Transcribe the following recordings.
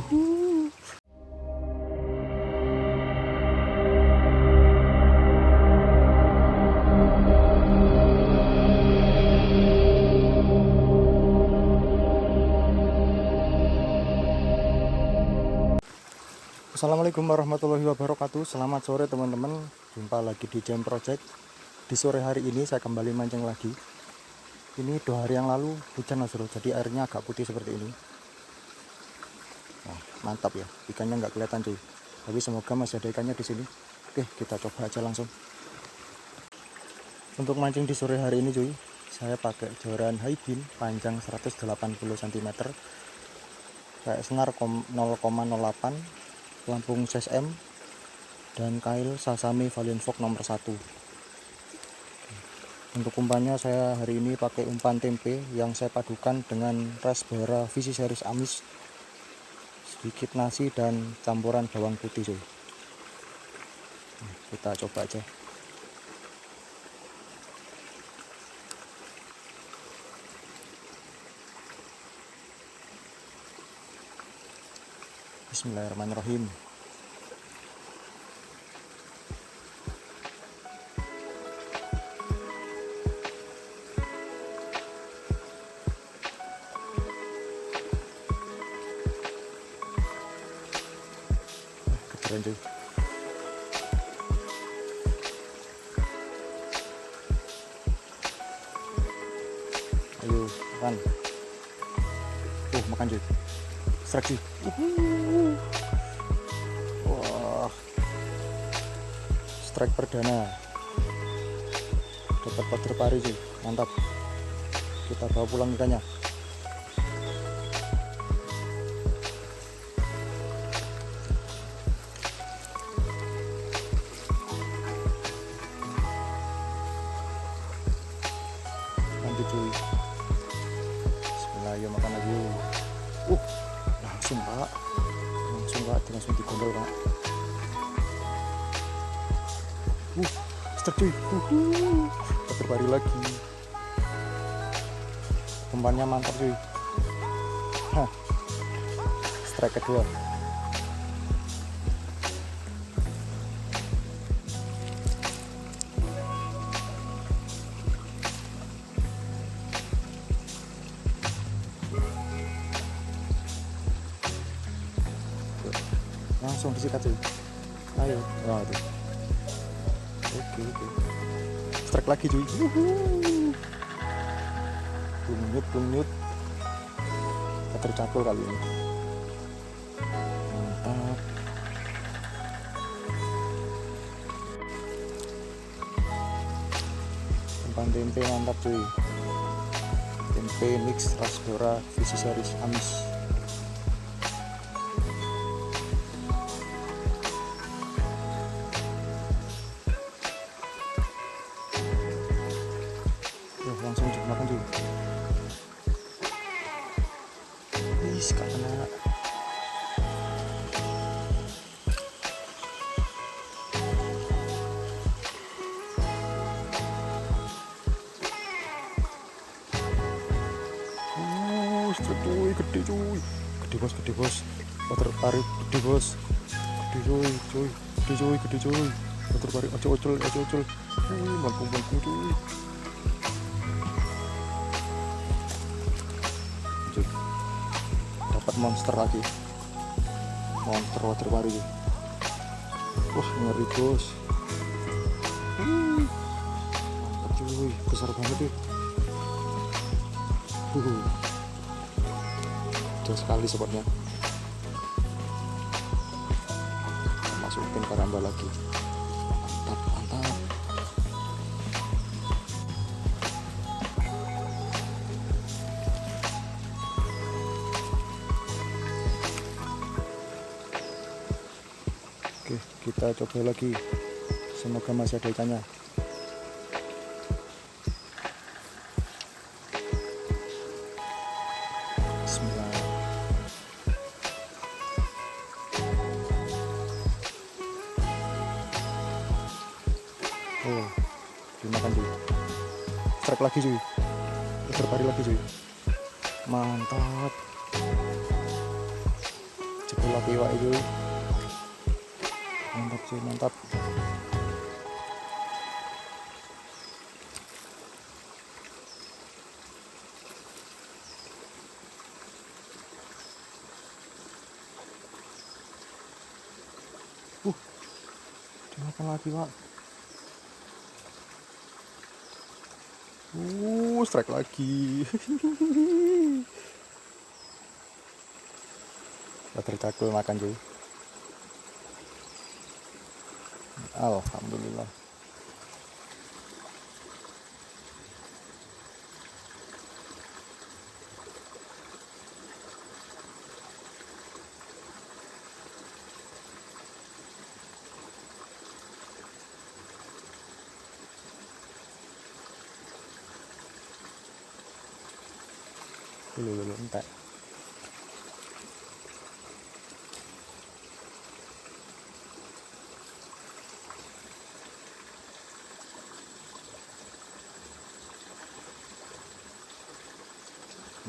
Assalamualaikum warahmatullahi wabarakatuh. Selamat sore teman-teman. Jumpa lagi di Jam Project. Di sore hari ini saya kembali mancing lagi. Ini 2 hari yang lalu hujan mas bro, jadi airnya agak putih seperti ini. Nah, mantap ya. Ikannya nggak kelihatan cuy. Tapi semoga masih ada ikannya di sini. Oke, kita coba aja langsung. Untuk mancing di sore hari ini cuy, saya pakai joran high beam panjang 180 cm. Kayak senar 0,08, pelampung CSM, dan kail Sasami Valiant Fox nomor 1. Untuk umpannya saya hari ini pakai umpan tempe yang saya padukan dengan Rasbara VC Series Amis, sedikit nasi dan campuran bawang putih cuy. Kita coba aja. Bismillahirrahmanirrahim. Keren cuy. Ayo makan. Makan cuy. Strike cuy. Wah, strike perdana. Dapat pader pari cuy, mantap. Kita bawa pulang ikannya. Lanjut cuy. Bismillah, yuk makan lagi. Langsung pak, langsung digondol pak. Strike cuy. Pader pari lagi. Umpannya mantap cuy. Strike kedua. Langsung disikat cuy. Ayo. Wah tuh. Oke. Strike lagi cuy. Bunyut. Kita tercakul kali ini. Mantap. Umpan tempe mantap cuy. Tempe mix Rasbara VC Series Amis. Langsung makan cuy. Gak kena. Cuy, gede cuy. Gede bos. Pader pari gede bos. Gede cuy. Pader pari ocol. Bangkung cuy. Dapat monster lagi. Monster pader pari. Wah, ngeri bos. Mantap cuy, besar banget cuy. Jauh sekali spotnya. Masukin karamba lagi. Mantap. Oke, kita coba lagi. Semoga masih ada ikannya. Bismillah. Dimakan cuy. Strike lagi cuy. Pader pari lagi cuy. Mantap. jebol lagi iwak itu. Mantap cuy, mantap. Dimakan lagi pak. Strike lagi. Bater cakul makan cuy. Alhamdulillah. Dulu entek.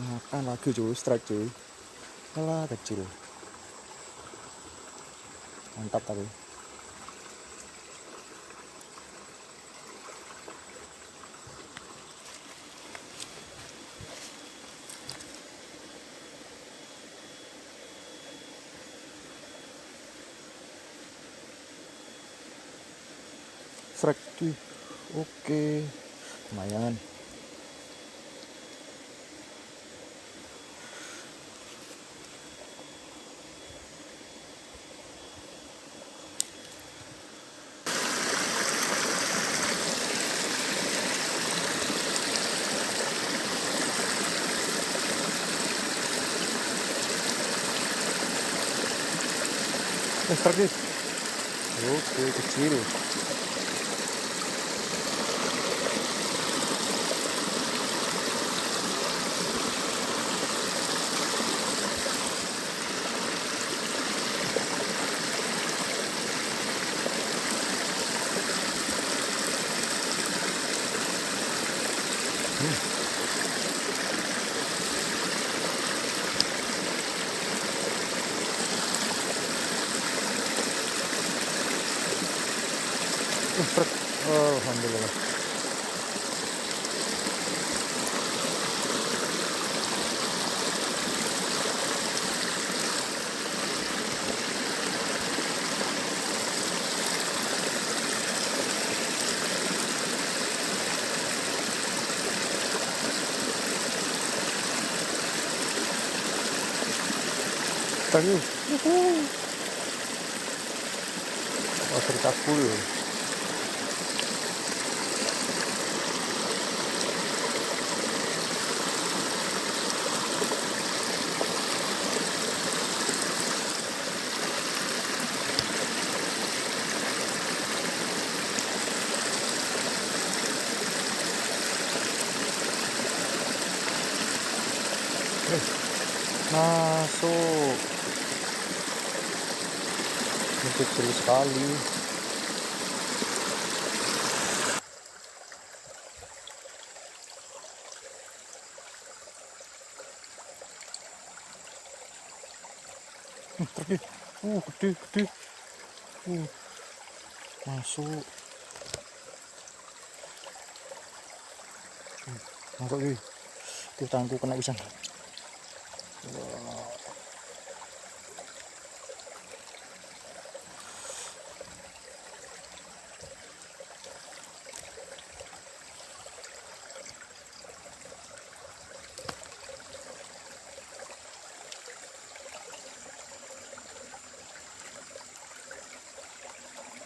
Makan lagi cuy, strike cuy. Alah kecil. Mantap tapi. Strike cuy. Oke. Lumayan. Strike cuy. Oke, kecil. Strike. Alhamdulillah. Tadi. Oh, tercakul. Masuk. Ini kecil sekali. Gede. Gede. Masuk. Masuk nih. Tuh tanganku kena pisang.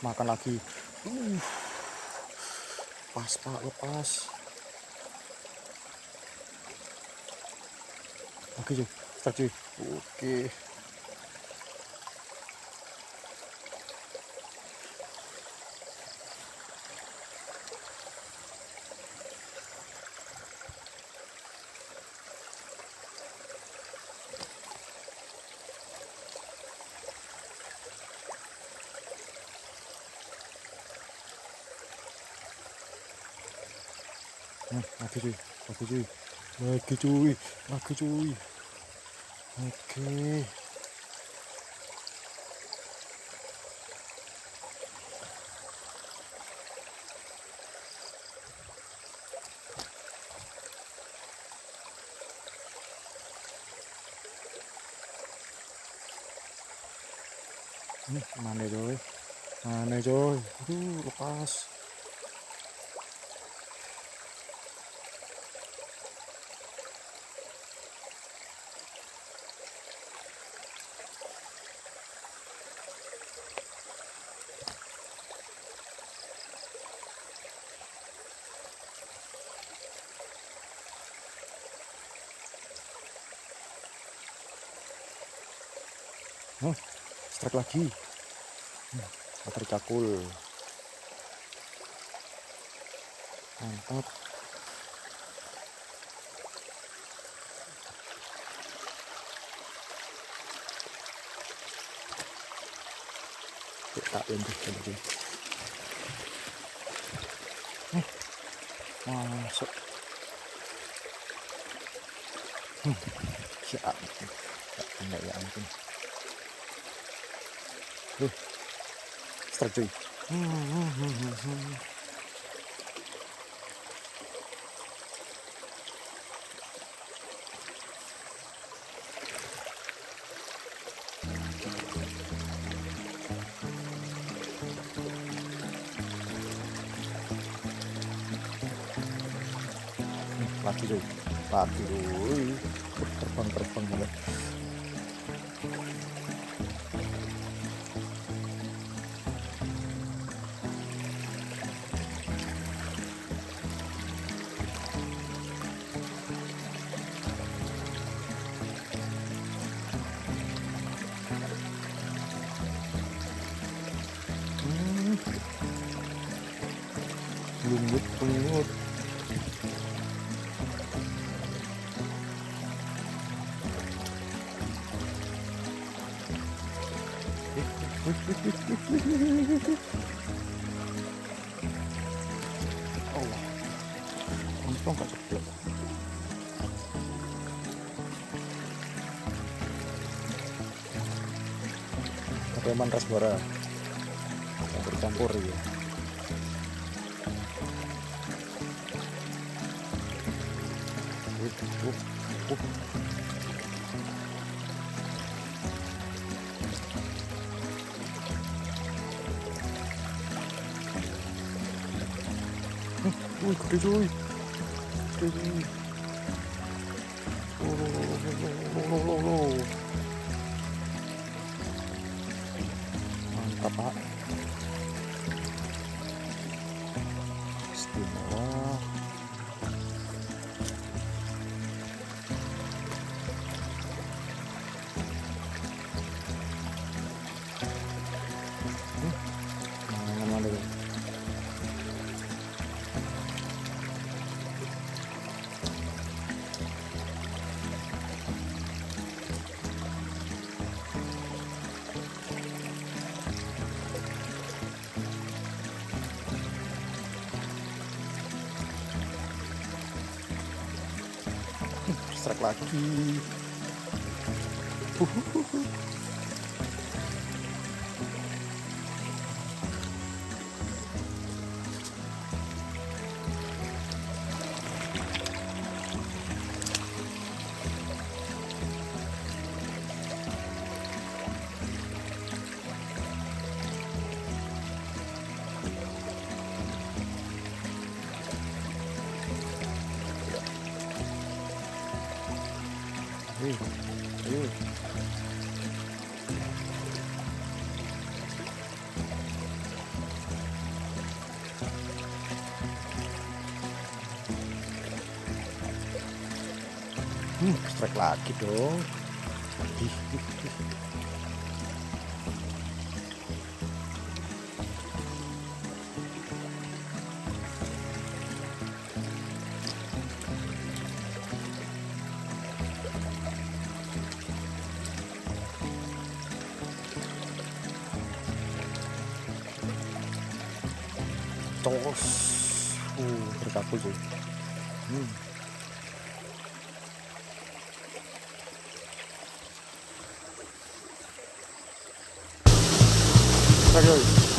Makan lagi. Pas pak, lepas. Oke cuy, start cuy. Oke. Lagi cuy, lagi cuy, lagi cuy, lagi cuy. Oke. Mana coy, mana coy, aduh lepas. Strike lagi. Materi cakul. Mantap. Tak lentuh lagi. Masuk. Siap. Enggak ya ampun. Strike cuy. Lagi cuy, lagi cuy. Terbang banget. Lungut. Allah, untung gak ceplok. Preman rasbara campur ya. Gede cuy. Mantap pak. Istimewa. Mana strike lagi. Ayo. Strike lagi dong. Tos. Berkabul sih. Oke.